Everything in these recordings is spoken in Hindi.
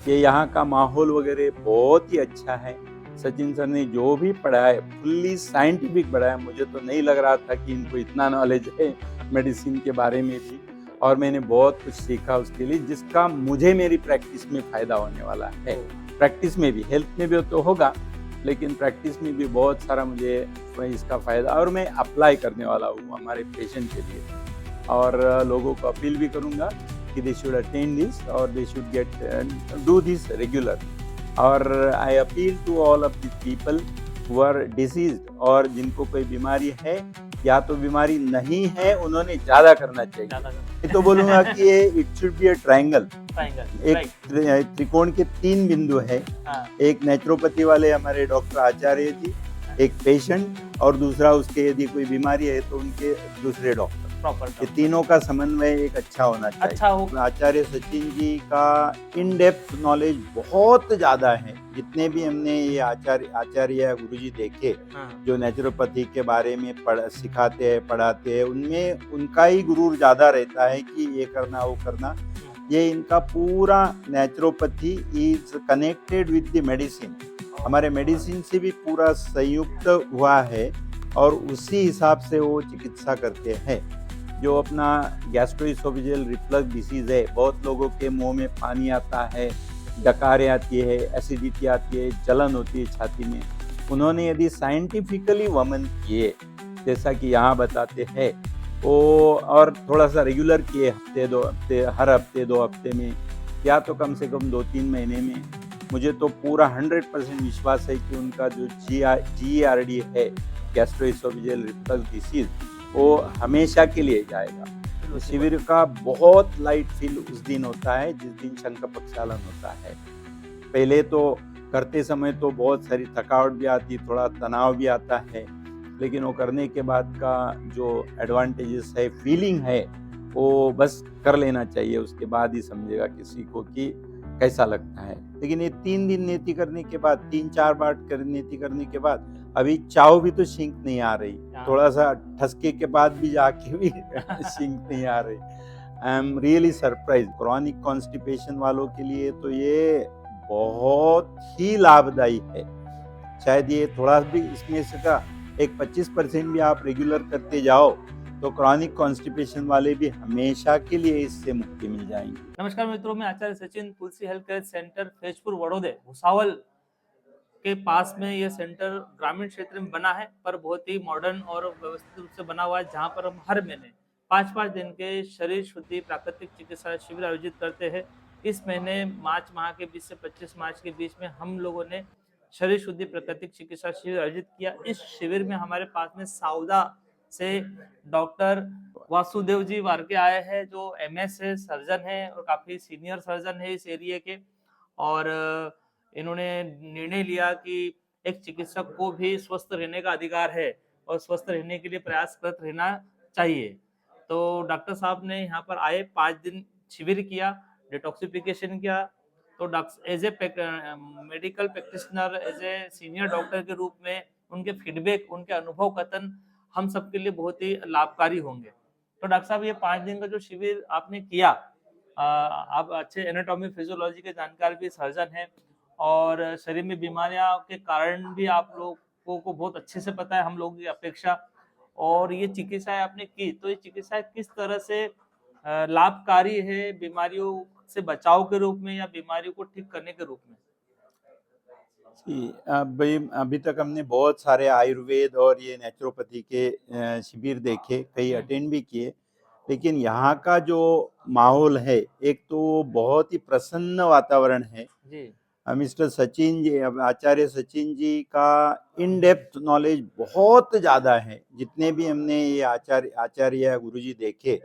कि यहाँ का माहौल वगैरह बहुत ही अच्छा है। सचिन सर ने जो भी पढ़ाया है फुल्ली साइंटिफिक पढ़ाया है। मुझे तो नहीं लग रहा था कि इनको इतना नॉलेज है मेडिसिन के बारे में भी, और मैंने बहुत कुछ सीखा उसके लिए, जिसका मुझे मेरी प्रैक्टिस में फ़ायदा होने वाला है। प्रैक्टिस में भी, हेल्थ में भी तो होगा, लेकिन प्रैक्टिस में भी बहुत सारा मुझे इसका फ़ायदा, और मैं अप्लाई करने वाला हूँ हमारे पेशेंट के लिए। और लोगों को अपील भी करूँगा कि दे शुड अटेंड दिस और they should get do this regular. और I appeal to all of the people who are diseased, और जिनको कोई बीमारी है या तो बीमारी नहीं है, उन्होंने ज़्यादा करना चाहिए। मैं तो बोलूँगा कि ये it should be a triangle. एक त्रिकोण के 3 बिंदु है। एक नेचुरोपैथी वाले हमारे डॉक्टर आचार्य जी, एक पेशेंट, और दूसरा उसके यदि कोई बीमारी है तो उनके दूसरे डॉक्टर। ये तीनों का समन्वय एक अच्छा होना चाहिए। अच्छा हो। आचार्य सचिन जी का इन डेप्थ नॉलेज बहुत ज़्यादा है। जितने भी हमने ये आचार्य गुरुजी देखे जो नेचुरोपैथी के बारे में सिखाते हैं, पढ़ाते हैं, उनमें उनका ही गुरूर ज़्यादा रहता है कि ये करना वो करना। ये इनका पूरा naturopathy is connected with the medicine, हमारे मेडिसिन से भी पूरा संयुक्त हुआ है, और उसी हिसाब से वो चिकित्सा करते हैं। जो अपना गैस्ट्रोइसोफेजियल रिफ्लक्स डिसीज़ है, बहुत लोगों के मुंह में पानी आता है, डकारें आती है, एसिडिटी आती है, जलन होती है छाती में, उन्होंने यदि साइंटिफिकली वमन किए जैसा कि यहाँ बताते हैं वो, और थोड़ा सा रेगुलर किए, हफ्ते 2 हफ्ते, हर हफ्ते 2 हफ्ते में, या तो कम से कम 2-3 महीने में, मुझे तो पूरा 100% विश्वास है कि उनका जो GERD है, गैस्ट्रोइसोफेजियल रिफ्लक्स डिसीज़, वो हमेशा के लिए जाएगा। तो शिविर का बहुत लाइट फील उस दिन होता है जिस दिन शंख प्रक्षालन होता है। पहले तो करते समय तो बहुत सारी थकावट भी आती, थोड़ा तनाव भी आता है, लेकिन वो करने के बाद का जो एडवांटेजेस है, फीलिंग है, वो बस कर लेना चाहिए, उसके बाद ही समझेगा किसी को कि कैसा लगता है। लेकिन ये 3 दिन नीति करने के बाद, 3-4 बार नीति करने के बाद अभी चाव भी तो शिंक नहीं आ रही, थोड़ा सा ठसके के बाद भी जाके भी शिंक नहीं आ रही। I am really surprise. Chronic constipation वालों के लिए तो ये बहुत ही लाभदायी है। शायद ये थोड़ा भी इसमें से का एक 25% भी आप रेगुलर करते जाओ तो क्रॉनिक कॉन्स्टिपेशन वाले भी हमेशा के लिए इससे मुक्ति मिल जाएंगी। नमस्कार मित्रों, मैं आचार्य Sachin, Tulsi health care centre Faizpur Vadodara Bhusawal के पास में ये सेंटर ग्रामीण क्षेत्र में बना है, पर बहुत ही मॉडर्न और व्यवस्थित रूप से बना हुआ है, जहां पर हम हर महीने 5-5 दिन के शरीर शुद्धि प्राकृतिक चिकित्सा शिविर आयोजित करते हैं। इस महीने मार्च माह के 20 से 25 मार्च के बीच में हम लोगों ने शरीर शुद्धि प्राकृतिक चिकित्सा शिविर आयोजित किया। इस शिविर में हमारे पास में साउदा से डॉक्टर वासुदेव जी वारके आए हैं, जो MS है, सर्जन है और काफी सीनियर सर्जन है इस एरिया के। और इन्होंने निर्णय लिया कि एक चिकित्सक को भी स्वस्थ रहने का अधिकार है और स्वस्थ रहने के लिए प्रयासरत रहना चाहिए। तो डॉक्टर साहब ने यहाँ पर आए, 5 दिन शिविर किया, डिटॉक्सिफिकेशन किया। तो as a medical practitioner, as a senior doctor के रूप में उनके फीडबैक, उनके अनुभव कथन हम सबके लिए बहुत ही लाभकारी होंगे। तो डॉक्टर साहब, ये 5 दिन का जो शिविर आपने किया, आप अच्छे एनाटॉमी फिजियोलॉजी के जानकार भी सर्जन हैं, और शरीर में बीमारियां के कारण भी आप लोगों को बहुत अच्छे से पता है हम लोगों की अपेक्षा। और ये चिकित्साएं आपने की, तो ये चिकित्साएं किस तरह से लाभकारी है बीमारियों से बचाव के रूप में या बीमारियों को ठीक करने के रूप में? अभी तक हमने बहुत सारे आयुर्वेद और ये नेचुरोपैथी के शिविर देखे, कई अटेंड भी किए, लेकिन यहाँ का जो माहौल है, एक तो बहुत ही प्रसन्न वातावरण है जी। मिस्टर सचिन जी, आचार्य सचिन जी का इन डेप्थ नॉलेज बहुत ज़्यादा है। जितने भी हमने ये आचार्य गुरुजी देखे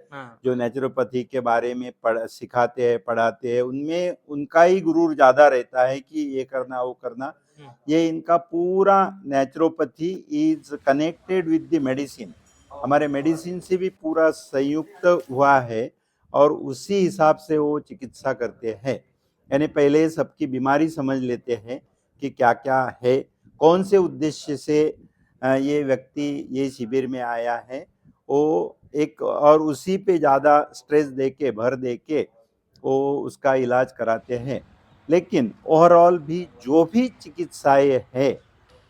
जो नेचुरोपैथी के बारे में सिखाते हैं, पढ़ाते हैं, उनमें उनका ही गुरूर ज़्यादा रहता है कि ये करना वो करना। ये इनका पूरा naturopathy is connected with the medicine, हमारे मेडिसिन से भी पूरा संयुक्त हुआ है, और उसी हिसाब से वो चिकित्सा करते हैं। यानी पहले सबकी बीमारी समझ लेते हैं कि क्या क्या है, कौन से उद्देश्य से ये व्यक्ति ये शिविर में आया है, वो एक, और उसी पे ज़्यादा स्ट्रेस देके, भर देके वो उसका इलाज कराते हैं। लेकिन ओवरऑल भी जो भी चिकित्साएं है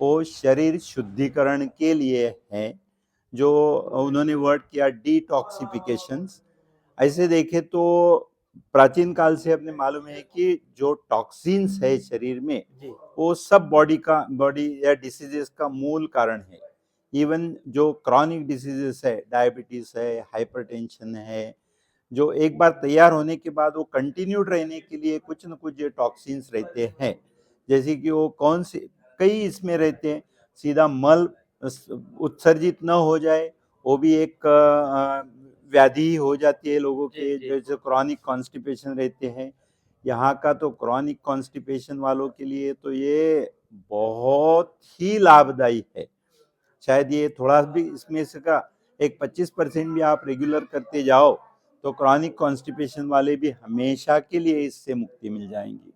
वो शरीर शुद्धिकरण के लिए है। जो उन्होंने वर्ड किया डिटॉक्सिफिकेशंस, ऐसे देखे तो प्राचीन काल से अपने मालूम है कि जो टॉक्सिन्स है शरीर में वो सब बॉडी या डिसीजेस का मूल कारण है। इवन जो क्रॉनिक डिसीजेस है, डायबिटीज है, हाइपरटेंशन है, जो एक बार तैयार होने के बाद वो कंटिन्यूड रहने के लिए कुछ न कुछ टॉक्सिन्स रहते हैं। जैसे कि वो कौन से कई इसमें रहते हैं, सीधा मल उत्सर्जित न हो जाए वो भी एक व्याधि हो जाती है लोगों के, जैसे क्रॉनिक कॉन्स्टिपेशन रहते हैं। यहाँ का तो क्रॉनिक कॉन्स्टिपेशन वालों के लिए तो ये बहुत ही लाभदायी है। शायद ये थोड़ा भी इसमें से का एक 25% भी आप रेगुलर करते जाओ तो क्रॉनिक कॉन्स्टिपेशन वाले भी हमेशा के लिए इससे मुक्ति मिल जाएंगी।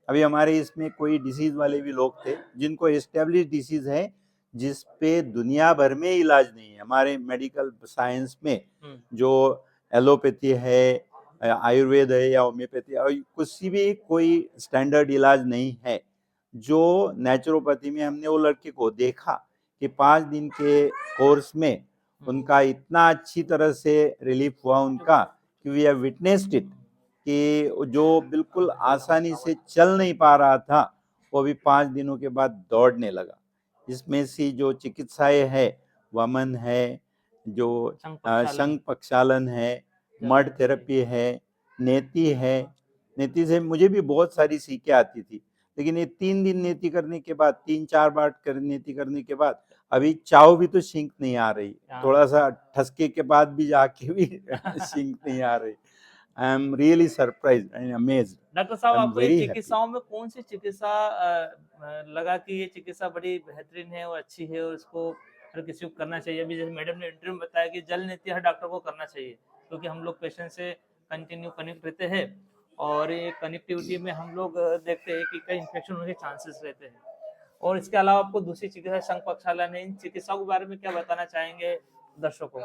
अभी हमारे इसमें कोई डिसीज वाले भी लोग थे जिनको एस्टेब्लिश डिसीज है, जिस पे दुनिया भर में इलाज नहीं है। हमारे मेडिकल साइंस में जो एलोपैथी है, आयुर्वेद है या होम्योपैथी और कुछ भी कोई स्टैंडर्ड इलाज नहीं है। जो नेचुरोपैथी में हमने वो लड़के को देखा कि 5 दिन के कोर्स में उनका इतना अच्छी तरह से रिलीफ हुआ उनका कि वी हैव विटनेस्ड इट, कि जो बिल्कुल आसानी से चल नहीं पा रहा था वो भी 5 दिनों के बाद दौड़ने लगा। इसमें से जो चिकित्साएं है, वमन है, जो शंख प्रक्षालन है, मड थेरेपी है, नेति है। नेति से मुझे भी बहुत सारी सीखें आती थी, लेकिन ये 3 दिन नेति करने के बाद, 3-4 बार नेति करने के बाद अभी चाव भी तो सिंक नहीं आ रही, थोड़ा सा ठसके के बाद भी जाके भी सिंक नहीं आ रही। I am really surprised and amazed. Doctor साहब, आपको ये चिकित्साओं में कौन सी चिकित्सा लगा कि ये चिकित्सा बड़ी बेहतरीन है और अच्छी है और इसको हर किसी को करना चाहिए? अभी जैसे मैडम ने इंटरव्यू में बताया कि जल नीति हर डॉक्टर को करना चाहिए, क्योंकि हम लोग पेशेंट से कंटिन्यू कनेक्ट रहते हैं और ये कनेक्टिविटी में हम लोग देखते हैं कि कई इन्फेक्शन होने के चांसेस रहते हैं। और इसके अलावा आपको दूसरी चिकित्सा शंख प्रक्षालन है, इन चिकित्साओं के बारे में क्या बताना चाहेंगे दर्शकों को?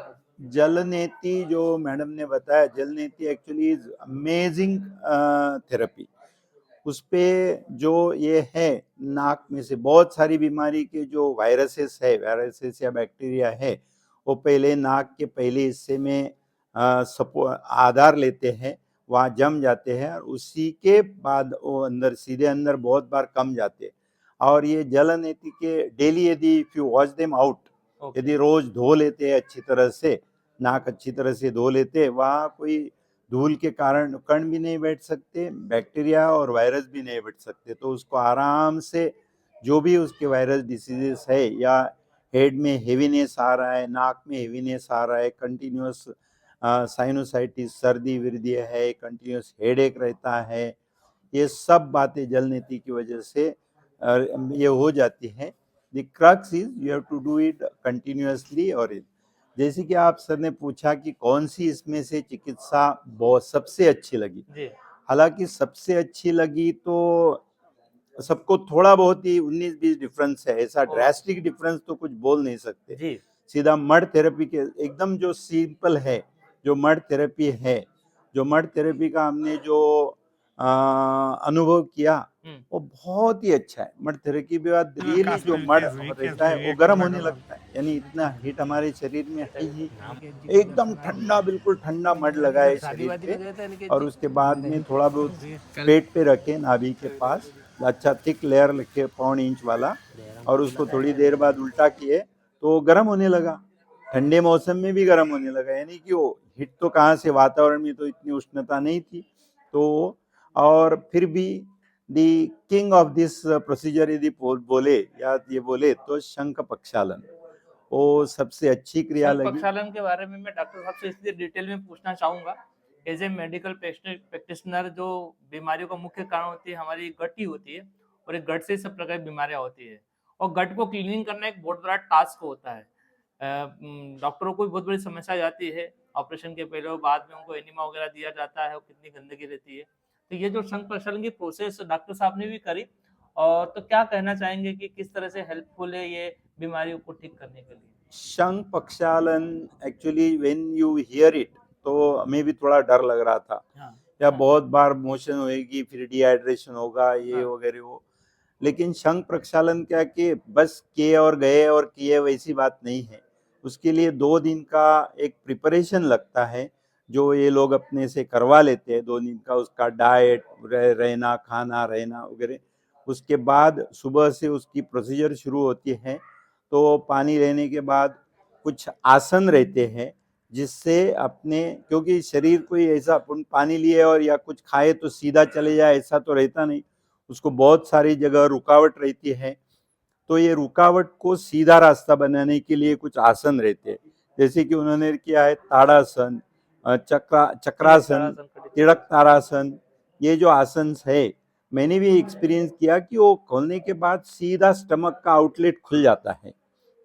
जल नेति जो मैडम ने बताया, जल नेति एक्चुअली इज अमेजिंग थेरेपी। उस पे जो ये है, नाक में से बहुत सारी बीमारी के जो वायरसेस या बैक्टीरिया है, वो पहले नाक के पहले हिस्से में आधार लेते हैं, वहाँ जम जाते हैं और उसी के बाद वो अंदर सीधे अंदर बहुत बार कम जाते हैं। और ये जल नेति के डेली यदि if you wash them out, यदि रोज धो लेते हैं अच्छी तरह से, नाक अच्छी तरह से धो लेते हैं, वहाँ कोई धूल के कारण कण भी नहीं बैठ सकते, बैक्टीरिया और वायरस भी नहीं बैठ सकते। तो उसको आराम से जो भी उसके वायरस डिसीजेस है, या हेड में हेवीनेस आ रहा है, नाक में हेवीनेस आ रहा है, कंटिन्यूस साइनोसाइटिस सर्दी विर्दी है, कंटिन्यूस हेडेक रहता है, ये सब बातें जल नीति की वजह से ये हो जाती है। The crux is you have to do it continuously. और जैसे कि आप सर ने पूछा कि कौन सी इसमें से चिकित्सा बहुत सबसे अच्छी लगी, हालांकि सबसे अच्छी लगी तो सबको थोड़ा बहुत ही 19-20 डिफरेंस है, ऐसा ड्रास्टिक डिफरेंस तो कुछ बोल नहीं सकते। सीधा मड थेरेपी के एकदम जो सिंपल है, जो मड थेरेपी है, जो मड थेरेपी का हमने जो अनुभव किया वो बहुत ही अच्छा है। मड थेरेपी के बाद रियली जो मड रहता है वो गर्म होने लगता है, यानी इतना हीट हमारे शरीर में है ही, एकदम ठंडा, बिल्कुल ठंडा मड लगा है शरीर पे। और उसके बाद में थोड़ा बहुत पेट पे रखे, नाभि के पास अच्छा थिक लेयर रखे 1.25 इंच वाला, और उसको थोड़ी देर बाद उल्टा किए तो गर्म होने लगा। ठंडे मौसम में भी गर्म होने लगा, यानी कि वो हीट तो कहाँ से, वातावरण में तो इतनी उष्णता नहीं थी। तो और फिर भी दी किंग ऑफ दिस प्रोसीजर यदि बोले या ये बोले तो शंख प्रक्षालन वो सबसे अच्छी क्रिया लगी। प्रक्षालन के बारे में मैं डॉक्टर साहब से इसलिए डिटेल में पूछना चाहूंगा, एज ए मेडिकल प्रैक्टिशनर जो बीमारियों का मुख्य कारण होती है हमारी गट ही होती है, और एक गट से सब प्रकार की बीमारियां होती है, और गट को क्लीनिंग करना एक बहुत बड़ा टास्क होता है। डॉक्टरों को भी बहुत बड़ी समस्या जाती है, ऑपरेशन के पहले और बाद में उनको एनिमा वगैरह दिया जाता है और कितनी गंदगी रहती है। तो ये जो शंख प्रक्षालन की प्रोसेस डॉक्टर साहब ने भी करी, और तो क्या कहना चाहेंगे कि किस तरह से हेल्पफुल है ये बीमारियों को ठीक करने के लिए? शंख प्रक्षालन actually when you hear it तो हमें भी थोड़ा डर लग रहा था, या बहुत बार मोशन होएगी, फिर डिहाइड्रेशन होगा, ये हाँ। वगैरह वो। लेकिन शंख प्रक्षालन क्या कि बस किए और गए और किए, वैसी बात नहीं है। उसके लिए 2 दिन का एक प्रिपरेशन लगता है, जो ये लोग अपने से करवा लेते हैं। 2 दिन का उसका डाइट, रहना, खाना, रहना वगैरह। उसके बाद सुबह से उसकी प्रोसीजर शुरू होती है। तो पानी लेने के बाद कुछ आसन रहते हैं, जिससे अपने, क्योंकि शरीर कोई ऐसा अपन पानी लिए और या कुछ खाए तो सीधा चले जाए, ऐसा तो रहता नहीं। उसको बहुत सारी जगह रुकावट रहती है। तो ये रुकावट को सीधा रास्ता बनाने के लिए कुछ आसन रहते हैं, जैसे कि उन्होंने किया है ताड़ासन, चक्रासन, तिड़क तारासन। ये जो आसन है, मैंने भी एक्सपीरियंस किया कि वो खोलने के बाद सीधा स्टमक का आउटलेट खुल जाता है।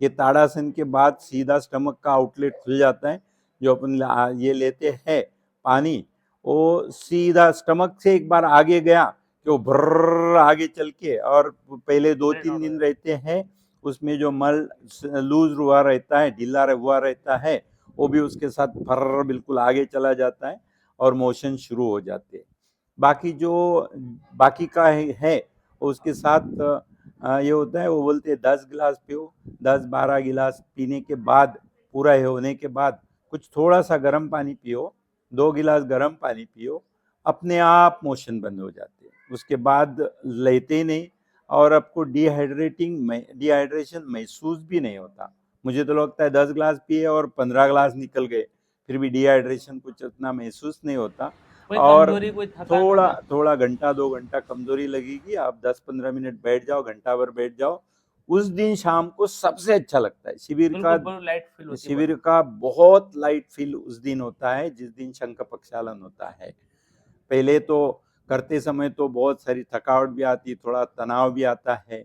ये ताड़ासन के बाद सीधा स्टमक का आउटलेट खुल जाता है। जो अपन ये लेते हैं पानी, वो सीधा स्टमक से एक बार आगे गया कि वो भर्र आगे चल के, और पहले 2-3 दिन रहते हैं उसमें जो मल लूज हुआ रहता है, ढीला हुआ रहता है, वो भी उसके साथ फर्र बिल्कुल आगे चला जाता है और मोशन शुरू हो जाते हैं। बाकी जो बाकी का है उसके साथ ये होता है, वो बोलते हैं 10 गिलास पियो। 10-12 गिलास पीने के बाद, पूरा होने के बाद कुछ थोड़ा सा गर्म पानी पियो, 2 गिलास गर्म पानी पियो, अपने आप मोशन बंद हो जाते हैं। उसके बाद लेते ही नहीं, और आपको डिहाइड्रेशन महसूस भी नहीं होता। मुझे तो लगता है 10 ग्लास पिए और 15 ग्लास निकल गए, फिर भी डिहाइड्रेशन कुछ उतना महसूस नहीं होता। कोई और कमजोरी, कोई थकान? थोड़ा थोड़ा घंटा 2 घंटा कमजोरी लगेगी, आप 10-15 मिनट बैठ जाओ, घंटा भर बैठ जाओ। उस दिन शाम को सबसे अच्छा लगता है। बिल्कुल बिल्कुल लाइट फील होती है शिविर बॉडी। का बहुत लाइट फील उस दिन होता है, जिस दिन शंख प्रक्षालन होता है। पहले तो करते समय तो बहुत सारी थकावट भी आती, थोड़ा तनाव भी आता है,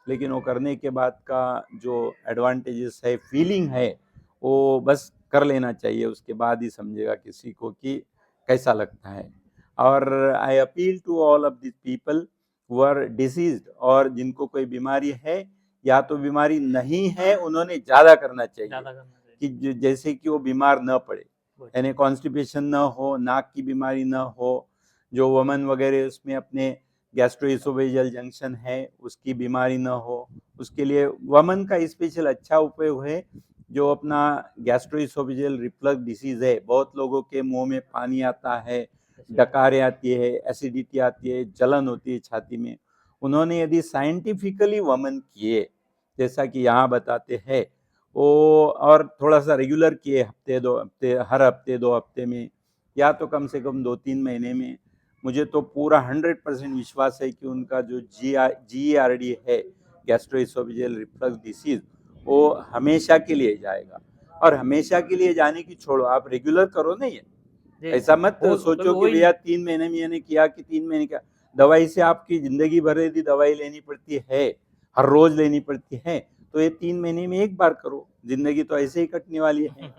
लेकिन वो करने के बाद का जो एडवांटेजेस है, फीलिंग है, वो बस कर लेना चाहिए। उसके बाद ही समझेगा किसी को कि कैसा लगता है। और I appeal to all of this people who are diseased, और जिनको कोई बीमारी है या तो बीमारी नहीं है, उन्होंने ज़्यादा करना चाहिए ज्यादा करना चाहिए। कि जैसे कि वो बीमार न पड़े, यानी कॉन्स्टिपेशन न हो, नाक की बीमारी न हो। जो वमन वगैरह उसमें अपने गैस्ट्रोइसोफेजियल जंक्शन है, उसकी बीमारी न हो, उसके लिए वमन का स्पेशल अच्छा उपयोग है। जो अपना गैस्ट्रोइसोफेजियल रिफ्लक्स डिसीज है, बहुत लोगों के मुंह में पानी आता है, डकारें आती है, एसिडिटी आती है, जलन होती है छाती में। उन्होंने यदि साइंटिफिकली वमन किए, जैसा कि यहाँ बताते हैं, वो और थोड़ा सा रेगुलर किए, हफ्ते 2 हफ्ते, हर हफ्ते 2 हफ्ते में, या तो कम से कम 2-3 महीने में, मुझे तो पूरा 100% विश्वास है कि उनका जो GERD है, गैस्ट्रोइसोफेजियल रिफ्लक्स डिसीज, वो हमेशा के लिए जाएगा। और हमेशा के लिए जाने की छोड़ो, आप रेगुलर करो ना ये। जी, ऐसा मत कभी सोचो कि वही भैया 3 महीने में मैंने किया कि 3 महीने का। दवाई से आपकी जिंदगी भर यदि दवाई लेनी पड़ती है, हर रोज लेनी पड़ती है, तो ये 3 महीने में एक बार करो। जिंदगी तो ऐसे ही कटने वाली है।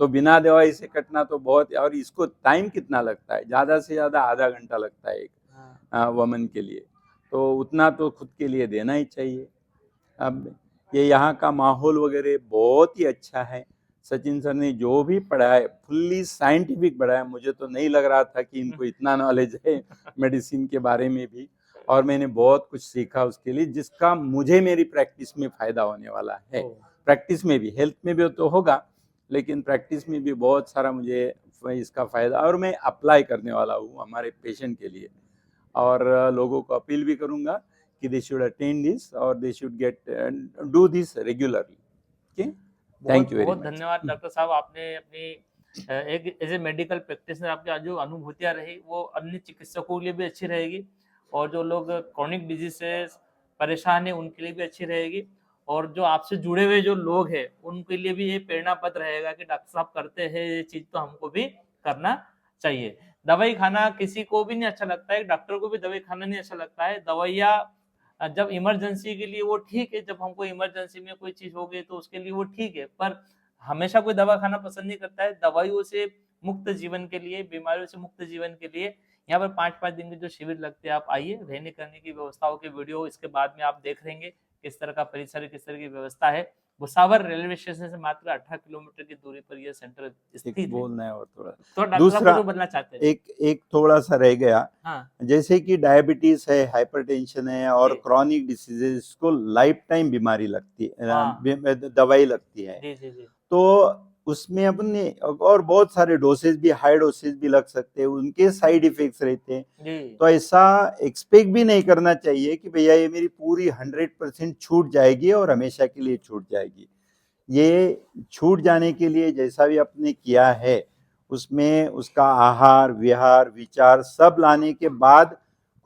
तो बिना दवाई से कटना तो बहुत, और इसको टाइम कितना लगता है? ज्यादा से ज्यादा आधा घंटा लगता है एक हाँ। वमन के लिए। तो उतना तो खुद के लिए देना ही चाहिए। अब ये यहाँ का माहौल वगैरह बहुत ही अच्छा है। सचिन सर ने जो भी पढ़ाया फुल्ली साइंटिफिक पढ़ाया। मुझे तो नहीं लग रहा था कि इनको इतना नॉलेज है मेडिसिन के बारे में भी, और मैंने बहुत कुछ सीखा उसके लिए, जिसका मुझे मेरी प्रैक्टिस में फायदा होने वाला है। प्रैक्टिस में भी, हेल्थ में भी तो होगा, लेकिन प्रैक्टिस में भी बहुत सारा मुझे इसका फायदा, और मैं अप्लाई करने वाला हूँ हमारे पेशेंट के लिए। और लोगों को अपील भी करूंगा कि दे शुड अटेंड दिस, और they should get do this regularly. Okay, thank you very बहुत मच। धन्यवाद डॉक्टर साहब, आपने अपनी एक एज ए मेडिकल प्रैक्टिशनर आपकी जो अनुभूतियां रही वो अन्य चिकित्सकों के लिए भी अच्छी रहेगी, और जो लोग क्रॉनिक डिजीज से परेशान है उनके लिए भी अच्छी रहेगी, और जो आपसे जुड़े हुए जो लोग हैं उनके लिए भी ये प्रेरणा पत्र रहेगा कि डॉक्टर साहब करते हैं ये चीज तो हमको भी करना चाहिए। दवाई खाना किसी को भी नहीं अच्छा लगता है, डॉक्टर को भी दवाई खाना नहीं अच्छा लगता है। दवाइयाँ जब इमरजेंसी के लिए वो ठीक है, जब हमको इमरजेंसी में कोई चीज हो गई तो उसके लिए वो ठीक है, पर हमेशा कोई दवा खाना पसंद नहीं करता है। दवाइयों से मुक्त जीवन के लिए, बीमारियों से मुक्त जीवन के लिए यहाँ पर 5-5 दिन के जो शिविर लगते हैं, आप आइए। रहने करने की व्यवस्थाओं के वीडियो इसके बाद में आप देख लेंगे, किस तरह का परिसर, किस तरह की व्यवस्था है। भुसावर रेलवे स्टेशन से मात्र 18 किलोमीटर की दूरी पर यह सेंटर स्थित है। बोलना है और थोड़ा तो डॉक्टर दूसरा आपको जो बोलना चाहते हैं। एक थोड़ा सा रह गया, हाँ जैसे कि डायबिटीज है, हाइपरटेंशन है और जी। क्रॉनिक डिसीजेज, इसको लाइफ टाइम बीमारी लगती है, हाँ दवाई लगती है। जी जी जी तो उसमें अपने और बहुत सारे डोसेज भी, हाई डोसेज भी लग सकते हैं, उनके साइड इफेक्ट्स रहते हैं। जी तो ऐसा एक्सपेक्ट भी नहीं करना चाहिए कि भैया ये मेरी पूरी 100% छूट जाएगी और हमेशा के लिए छूट जाएगी। ये छूट जाने के लिए जैसा भी आपने किया है, उसमें उसका आहार विहार विचार सब लाने के बाद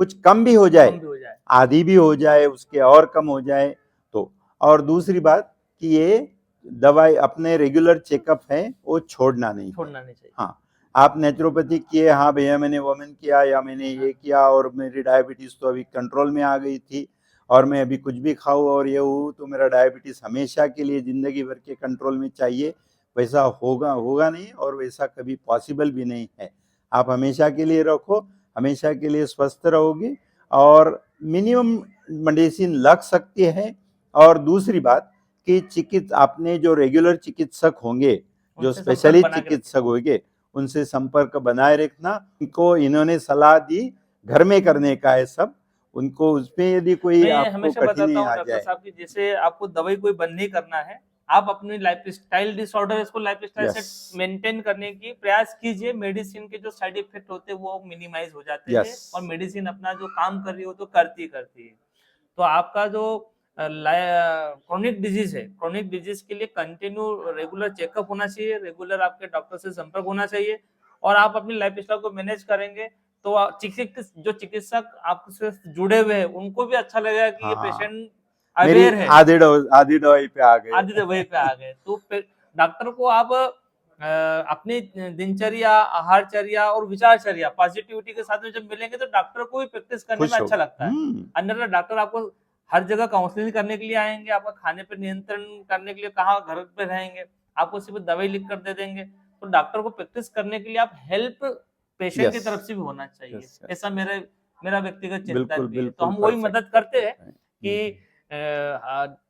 कुछ कम भी हो जाए, कम भी हो जाए। आधी भी हो जाए, उसके और कम हो जाए तो। और दूसरी बात कि ये दवाई अपने रेगुलर चेकअप है वो छोड़ना नहीं है। छोड़ना नहीं चाहिए। हाँ, आप नेचुरोपैथी किए, हाँ भैया मैंने वोमेन किया या मैंने ये किया और मेरी डायबिटीज तो अभी कंट्रोल में आ गई थी और मैं अभी कुछ भी खाऊं और ये हूँ तो मेरा डायबिटीज हमेशा के लिए जिंदगी भर के कंट्रोल में चाहिए, वैसा होगा नहीं और वैसा कभी पॉसिबल भी नहीं है। आप हमेशा के लिए रखो, हमेशा के लिए स्वस्थ रहोगे और मिनिमम मेडिसिन लग सकती है। और दूसरी बात कि आपने जो रेगुलर चिकित्सक होंगे, जो उनसे संपर्क स्पेशलिस्ट बना के रखें। चिकित्सक होंगे, उनसे संपर्क बनाए रखना। इनको इन्होंने सलाह दी घर में करने का है सब, उनको उसमें यदि कोई मैं आपको हमेशा कठिनाई बताता हूँ आ डॉक्टर जाए। साहब की जैसे आपको दवाई कोई बंद नहीं करना है, आप अपनी लाइफस्टाइल डिसऑर्डर इसको लाइफस्टाइल यस से मेंटेन करने की प्रयास कीजिए। मेडिसिन के जो साइड इफेक्ट होते हैं वो मिनिमाइज हो जाते हैं यस और मेडिसिन अपना जो काम कर रही हो तो करती है। तो आपका जो क्रोनिक डिजीज है, क्रोनिक डिजीज के लिए कंटिन्यू रेगुलर चेकअप होना चाहिए, रेगुलर आपके डॉक्टर से संपर्क होना चाहिए और आप अपनी लाइफस्टाइल को मैनेज करेंगे तो जो चिकित्सक आपसे जुड़े हुए हैं उनको भी अच्छा लगेगा कि ये हाँ, पेशेंट मेरी अवेयर है। आधी दवाई पे आ गए। आदि दवाई पे आ गए तो डॉक्टर को आप अपनी दिनचर्या, आहारचर्या और विचारचर्या पॉजिटिविटी के साथ में जब मिलेंगे तो डॉक्टर को भी प्रैक्टिस करने में खुश अच्छा होगा। लगता है। अन्यथा डॉक्टर आपको हर जगह काउंसलिंग करने के लिए आएंगे, आपका खाने पर नियंत्रण करने के लिए कहाँ घर पे रहेंगे, आपको सिर्फ दवाई लिख कर दे देंगे। तो डॉक्टर को प्रैक्टिस करने के लिए आप हेल्प पेशेंट की यस तरफ से भी होना चाहिए। यस ऐसा मेरा व्यक्तिगत चिंतन बिल्कुल भी है। तो बिल्कुल हम वही परफेक्ट मदद करते हैं परफेक्ट कि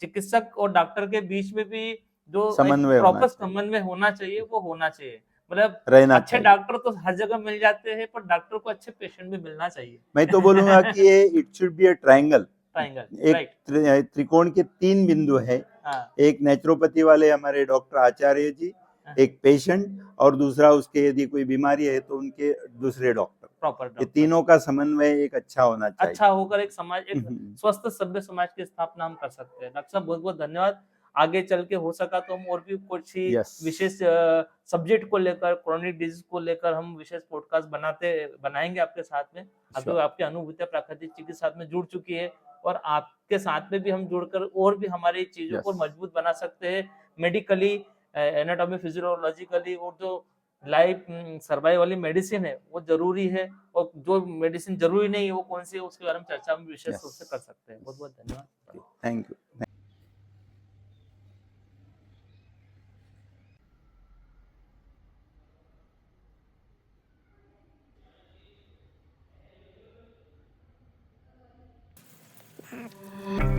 चिकित्सक और डॉक्टर के बीच में भी जो एक समन्वय होना प्रॉपर चाहिए, समन्वय होना चाहिए वो होना चाहिए। मतलब रहना अच्छे चाहिए। डॉक्टर तो हर जगह मिल जाते हैं पर डॉक्टर को अच्छे पेशेंट भी मिलना चाहिए। मैं तो बोलूंगा कि ये it should be a triangle. Triangle एक राइट। त्रिकोण के 3 बिंदु है, हाँ एक नेचुरोपैथी वाले हमारे डॉक्टर आचार्य जी, हाँ, एक पेशेंट और दूसरा उसके यदि कोई बीमारी है तो उनके दूसरे डॉक्टर। प्रॉपर ये डॉक्टर तीनों का समन्वय एक अच्छा होना अच्छा चाहिए। होकर एक समाज, एक स्वस्थ सभ्य समाज की स्थापना हम कर सकते हैं। डॉक्टर साहब बहुत बहुत धन्यवाद। आगे चल के हो सका तो हम और भी कुछ ही यस विशेष सब्जेक्ट को लेकर, क्रोनिक डिजीज को लेकर हम विशेष पॉडकास्ट बनाएंगे आपके साथ में। अभी आपकी अनुभूतियां प्राकृतिक चिकित्सा साथ में जुड़ चुकी है और आपके साथ में भी हम जुड़कर और भी हमारी चीजों को यस मजबूत बना सकते हैं, मेडिकली, एनाटॉमी, फिजियोलॉजिकली। और जो लाइफ सर्वाइव वाली मेडिसिन है वो जरूरी है और जो मेडिसिन जरूरी नहीं है वो कौन सी है उसके बारे में चर्चा हम विशेष रूप से कर सकते हैं। बहुत बहुत धन्यवाद। Thank you. Bye.